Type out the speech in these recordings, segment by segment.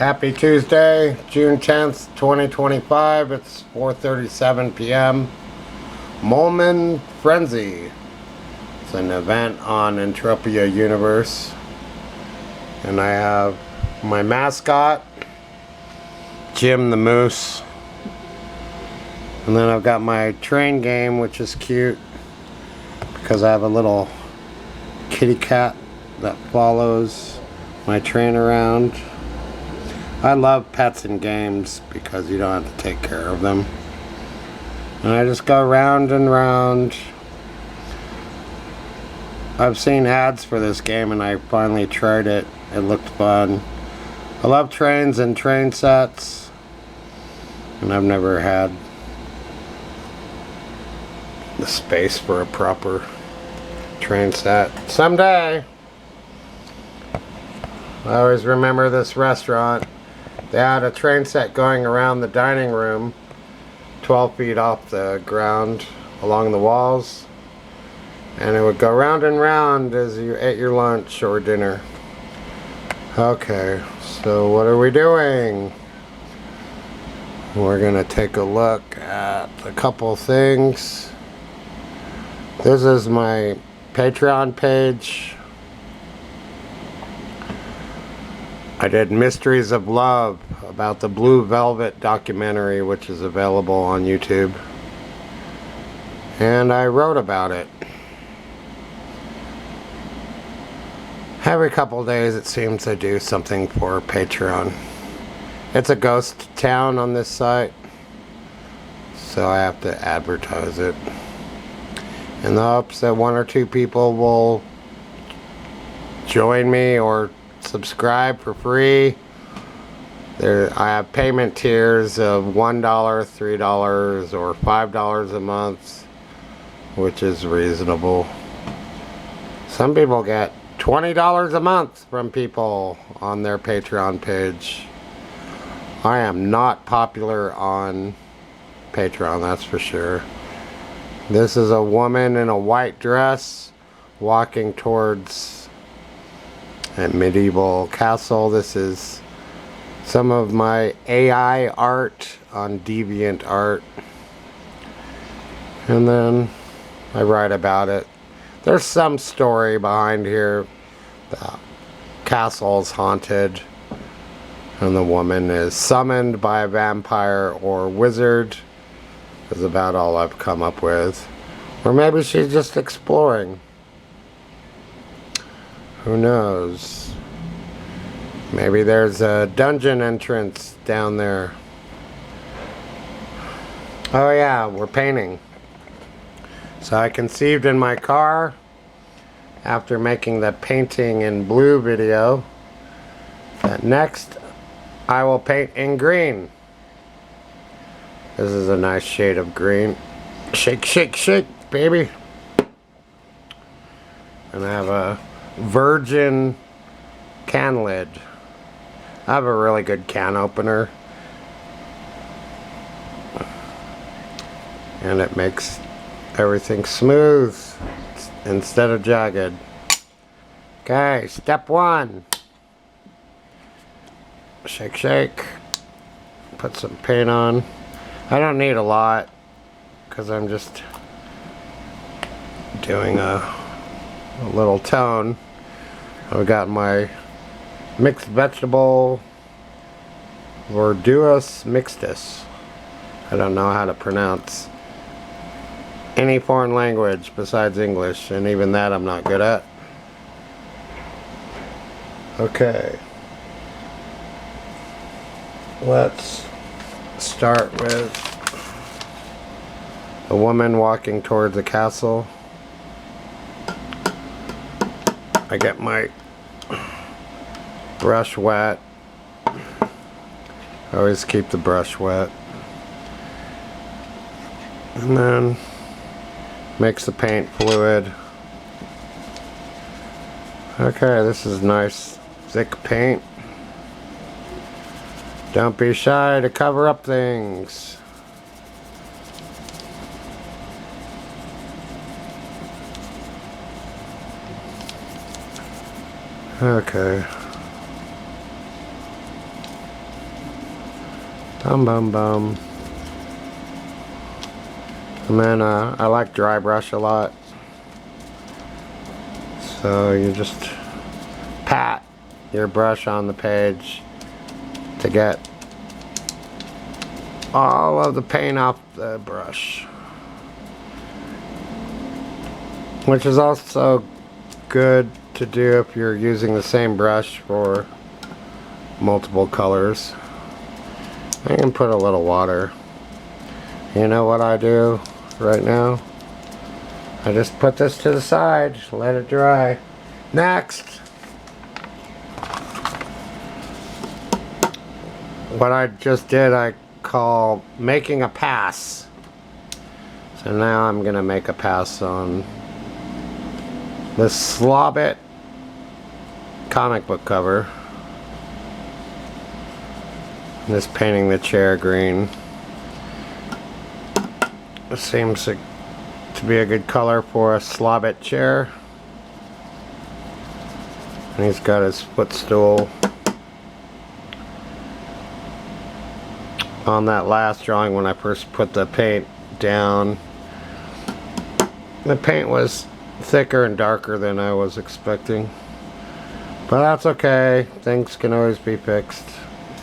Happy Tuesday, June 10th, 2025. It's 4:37 p.m. Molman Frenzy. It's an event on Entropia Universe. And I have my mascot, Jim the Moose. And then I've got my train game, which is cute because I have a little kitty cat that follows my train around. I love pets and games because you don't have to take care of them. And I just go round and round. I've seen ads for this game and I finally tried it. It looked fun. I love trains and train sets. And I've never had the space for a proper train set. Someday. I always remember this restaurant. They had a train set going around the dining room 12 feet off the ground along the walls, and it would go round and round as you ate your lunch or dinner. Okay, so what are we doing? We're gonna take a look at a couple things. This is my Patreon page. I did Mysteries of Love about the Blue Velvet documentary, which is available on YouTube. And I wrote about it. Every couple of days it seems I do something for Patreon. It's a ghost town on this site, so I have to advertise it in the hopes that one or two people will join me or subscribe for free. I have payment tiers of $1, $3, or $5 a month, which is reasonable. Some people get $20 a month from people on their Patreon page. I am not popular on Patreon, that's for sure. This is a woman in a white dress walking towards a medieval castle. This is some of my AI art on DeviantArt. And then I write about it. There's some story behind here. The castle's haunted and the woman is summoned by a vampire or wizard. Is about all I've come up with. Or maybe she's just exploring. Who knows? Maybe there's a dungeon entrance down there. Oh yeah, we're painting. So I conceived in my car after making the painting in blue video that next I will paint in green. This is a nice shade of green. Shake, shake, shake, baby. And I have a virgin can lid. I have a really good can opener. And it makes everything smooth instead of jagged. Okay, step one. Shake, shake. Put some paint on. I don't need a lot because I'm just doing a little tone. I've got my mixed vegetable Verduus mixtus. I don't know how to pronounce any foreign language besides English, and even that I'm not good at. Okay. Let's start with a woman walking towards the castle. I get my brush wet. I always keep the brush wet. And then mix the paint fluid. Okay, this is nice thick paint. Don't be shy to cover up things. Okay. Bum bum bum. And then I like dry brush a lot. So you just pat your brush on the page to get all of the paint off the brush. Which is also good to do if you're using the same brush for multiple colors. I can put a little water. You know what I do right now? I just put this to the side, let it dry. Next! What I just did I call making a pass. So now I'm gonna make a pass on this Slobbit comic book cover. I'm just painting the chair green. It seems to be a good color for a Slobbit chair. And he's got his footstool. On that last drawing, when I first put the paint down, the paint was thicker and darker than I was expecting. But that's okay. Things can always be fixed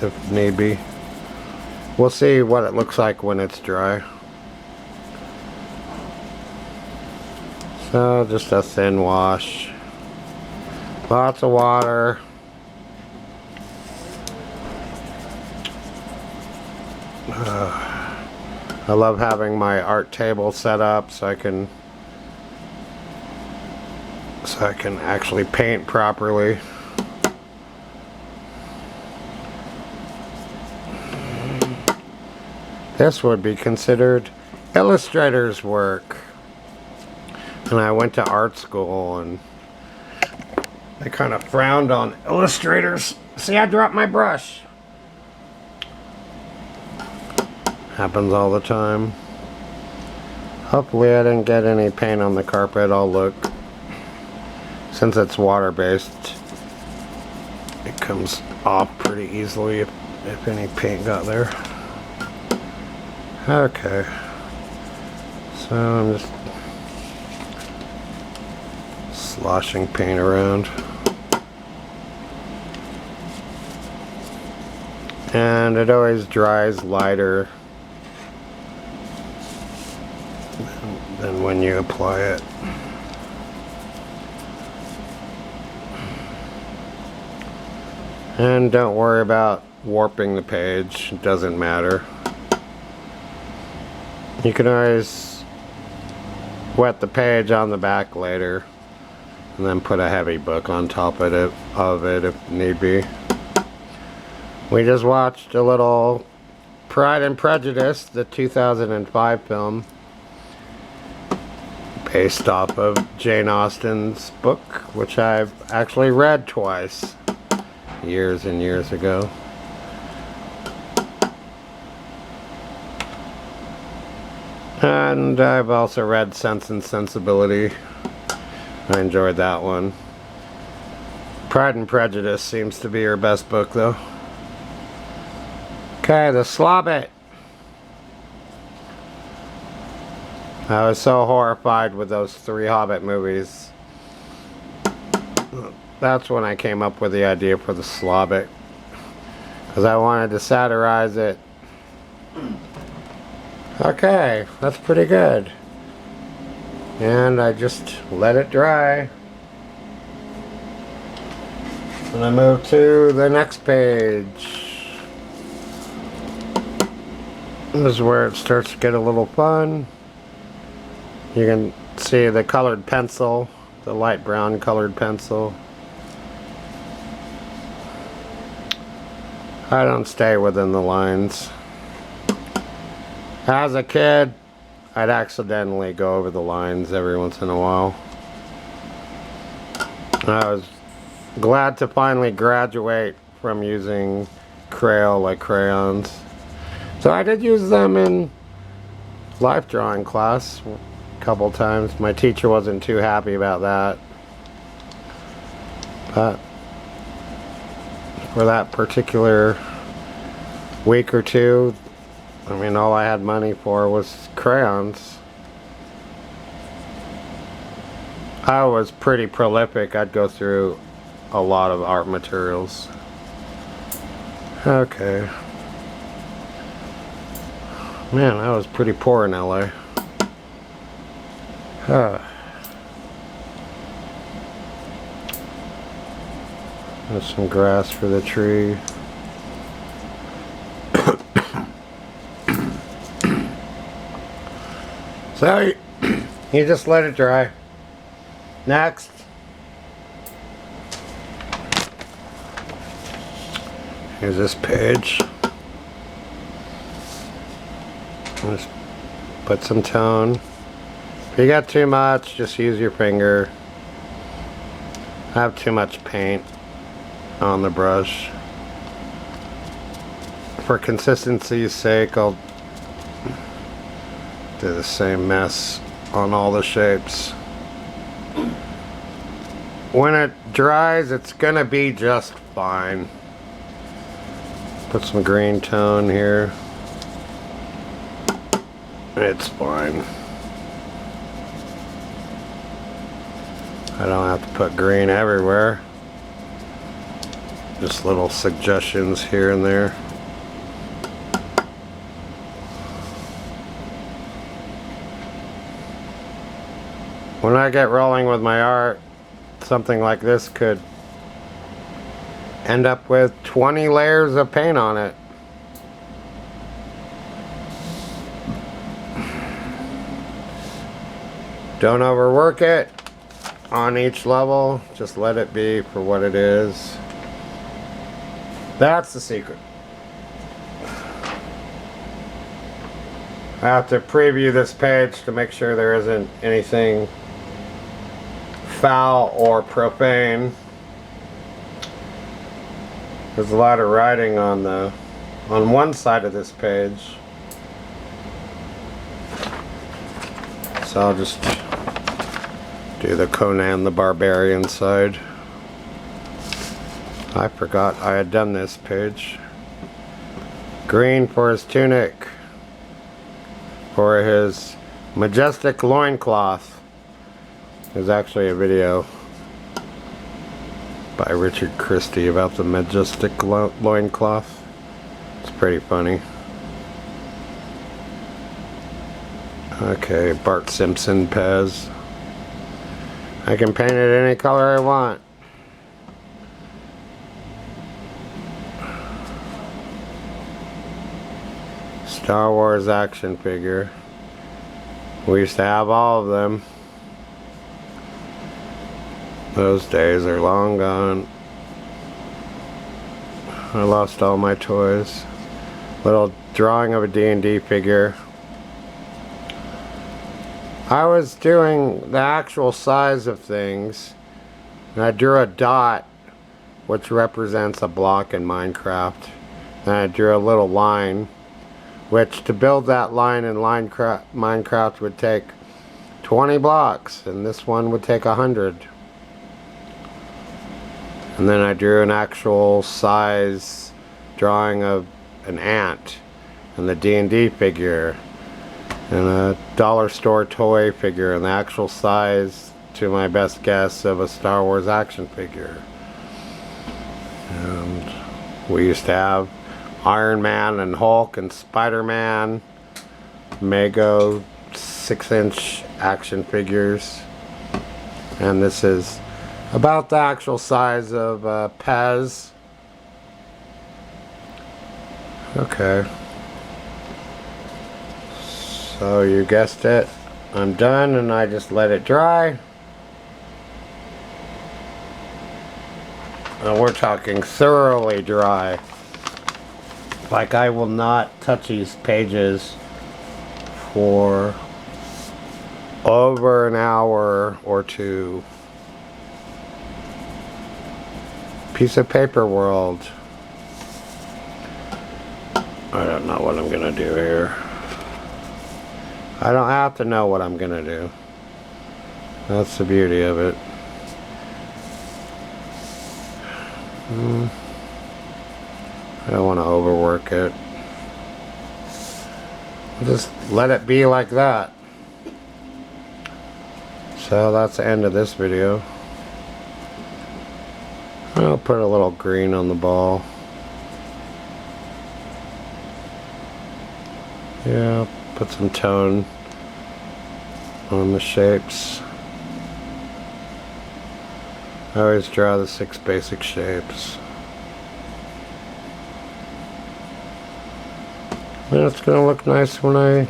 if need be. We'll see what it looks like when it's dry. So just a thin wash. Lots of water. I love having my art table set up so I can actually paint properly. This would be considered illustrator's work. And I went to art school and they kind of frowned on illustrators. See, I dropped my brush. Happens all the time. Hopefully I didn't get any paint on the carpet. I'll look. Since it's water-based, it comes off pretty easily if any paint got there. Okay. So I'm just sloshing paint around. And it always dries lighter than when you apply it. And don't worry about warping the page, it doesn't matter. You can always wet the page on the back later and then put a heavy book on top of it if need be. We just watched a little Pride and Prejudice, the 2005 film, based off of Jane Austen's book, which I've actually read twice, years and years ago. And I've also read Sense and Sensibility. I enjoyed that one. Pride and Prejudice seems to be her best book, though. Okay, the Slobbit. I was so horrified with those 3 Hobbit movies. That's when I came up with the idea for the Slobbit. Because I wanted to satirize it. Okay, that's pretty good. And I just let it dry. And I move to the next page. This is where it starts to get a little fun. You can see the colored pencil, the light brown colored pencil. I don't stay within the lines. As a kid, I'd accidentally go over the lines every once in a while. I was glad to finally graduate from using Crayola crayons. So I did use them in life drawing class a couple times. My teacher wasn't too happy about that. But for that particular week or two, I mean, all I had money for was crayons. I was pretty prolific. I'd go through a lot of art materials. Okay. Man, I was pretty poor in LA. There's some grass for the tree. So you just let it dry. Next. Here's this page. Just put some tone. If you got too much, just use your finger. I have too much paint on the brush. For consistency's sake, I'll do the same mess on all the shapes. When it dries, it's gonna be just fine. Put some green tone here. It's fine. I don't have to put green everywhere. Just little suggestions here and there. When I get rolling with my art, something like this could end up with 20 layers of paint on it. Don't overwork it on each level. Just let it be for what it is. That's the secret. I have to preview this page to make sure there isn't anything foul or profane. There's a lot of writing on one side of this page. So I'll just do the Conan the Barbarian side. I forgot I had done this page. Green for his tunic. For his majestic loincloth. There's actually a video by Richard Christie about the majestic loincloth. It's pretty funny. Okay, Bart Simpson Pez. I can paint it any color I want. Star Wars action figure. We used to have all of them. Those days are long gone. I lost all my toys. Little drawing of a D&D figure. I was doing the actual size of things, and I drew a dot which represents a block in Minecraft. And I drew a little line, which to build that line in Minecraft would take 20 blocks, and this one would take 100. And then I drew an actual size drawing of an ant and the D&D figure and a dollar store toy figure and the actual size, to my best guess, of a Star Wars action figure. And we used to have Iron Man and Hulk and Spider-Man, Mego 6-inch action figures. And this is about the actual size of Pez. Okay. So you guessed it. I'm done, and I just let it dry. And we're talking thoroughly dry. Like, I will not touch these pages for over an hour or two. Piece of paper world. I don't know what I'm gonna do here. I don't have to know what I'm gonna do. That's the beauty of it. I don't want to overwork it. Just let it be like that. So that's the end of this video. I'll put a little green on the ball. Yeah, put some tone on the shapes. I always draw the 6 basic shapes. And it's gonna look nice when I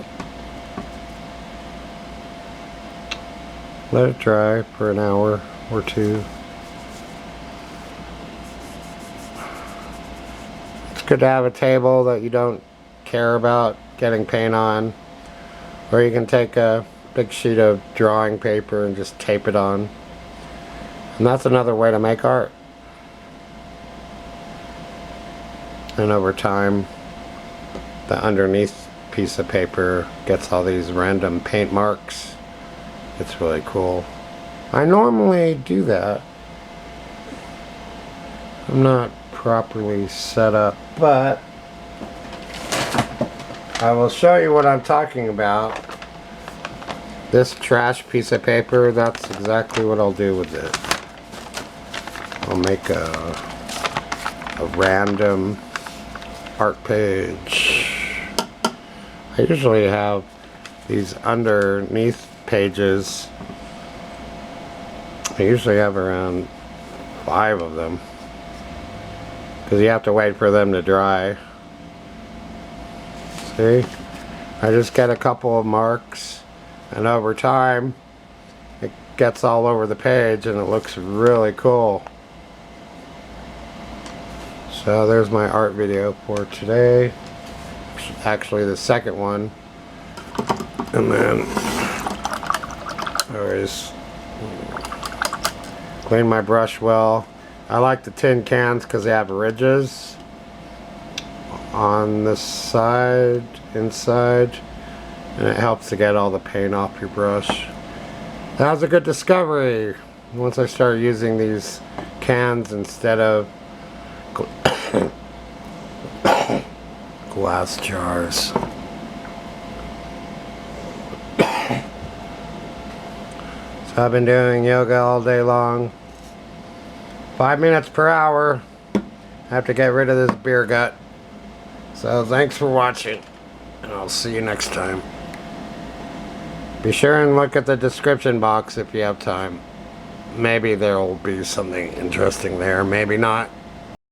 let it dry for an hour or two. It's good to have a table that you don't care about getting paint on, or you can take a big sheet of drawing paper and just tape it on. And that's another way to make art. And over time, the underneath piece of paper gets all these random paint marks. It's really cool. I normally do that. I'm not properly set up, but I will show you what I'm talking about. This trash piece of paper, that's exactly what I'll do with it. I'll make a random art page. I usually have these underneath pages. I usually have around 5 of them, because you have to wait for them to dry. See? I just get a couple of marks, and over time it gets all over the page and it looks really cool. So there's my art video for today. Actually the second one. And then I always clean my brush well. I like the tin cans because they have ridges on the side, inside, and it helps to get all the paint off your brush. That was a good discovery once I started using these cans instead of glass jars. So I've been doing yoga all day long. 5 minutes per hour. I have to get rid of this beer gut. So thanks for watching, and I'll see you next time. Be sure and look at the description box if you have time. Maybe there will be something interesting there, maybe not.